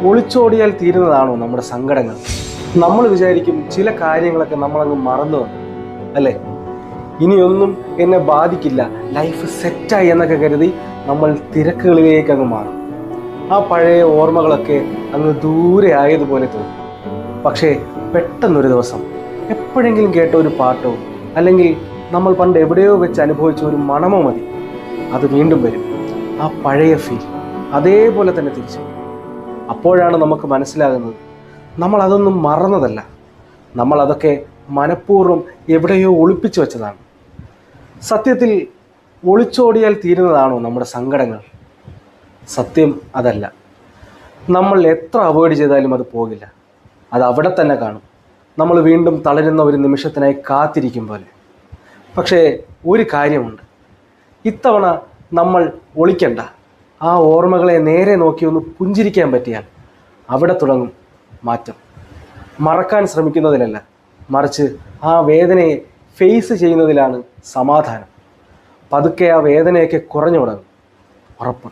ഒളിച്ചോടിയാൽ തീരുന്നതാണോ നമ്മുടെ സങ്കടങ്ങൾ? നമ്മൾ വിചാരിക്കും ചില കാര്യങ്ങളൊക്കെ നമ്മളങ്ങ് മറന്നു വന്നു അല്ലേ, ഇനിയൊന്നും എന്നെ ബാധിക്കില്ല, ലൈഫ് സെറ്റായി എന്നൊക്കെ കരുതി നമ്മൾ തിരക്കുകളിലേക്ക് അങ്ങ് മാറും. ആ പഴയ ഓർമ്മകളൊക്കെ അങ്ങ് ദൂരെ ആയതുപോലെ തോന്നും. പക്ഷേ പെട്ടെന്നൊരു ദിവസം എപ്പോഴെങ്കിലും കേട്ട ഒരു പാട്ടോ അല്ലെങ്കിൽ നമ്മൾ പണ്ട് എവിടെയോ വെച്ച് അനുഭവിച്ച ഒരു മണമോ മതി, അത് വീണ്ടും വരും. ആ പഴയ ഫീൽ അതേപോലെ തന്നെ തിരിച്ചു. അപ്പോഴാണ് നമുക്ക് മനസ്സിലാകുന്നത് നമ്മൾ അതൊന്നും മറന്നതല്ല, നമ്മൾ അതൊക്കെ മനഃപൂർവ്വം എവിടെയോ ഒളിപ്പിച്ചു വെച്ചതാണ്. സത്യത്തിൽ ഒളിച്ചോടിയാൽ തീരുന്നതാണോ നമ്മുടെ സങ്കടങ്ങൾ? സത്യം അതല്ല. നമ്മൾ എത്ര അവോയ്ഡ് ചെയ്താലും അത് പോകില്ല, അത് അവിടെ തന്നെ കാണും. നമ്മൾ വീണ്ടും തളരുന്ന ഒരു നിമിഷത്തിനായി കാത്തിരിക്കും പോലെ. പക്ഷേ ഒരു കാര്യമുണ്ട്, ഇത്തവണ നമ്മൾ ഒളിക്കണ്ട. ആ ഓർമ്മകളെ നേരെ നോക്കി ഒന്ന് പുഞ്ചിരിക്കാൻ പറ്റിയാൽ അവിടെ തുടങ്ങും മാറ്റം. മറക്കാൻ ശ്രമിക്കുന്നതിലല്ല, മറിച്ച് ആ വേദനയെ ഫേസ് ചെയ്യുന്നതിലാണ് സമാധാനം. പതുക്കെ ആ വേദനയൊക്കെ കുറഞ്ഞു തുടങ്ങും, ഉറപ്പ്.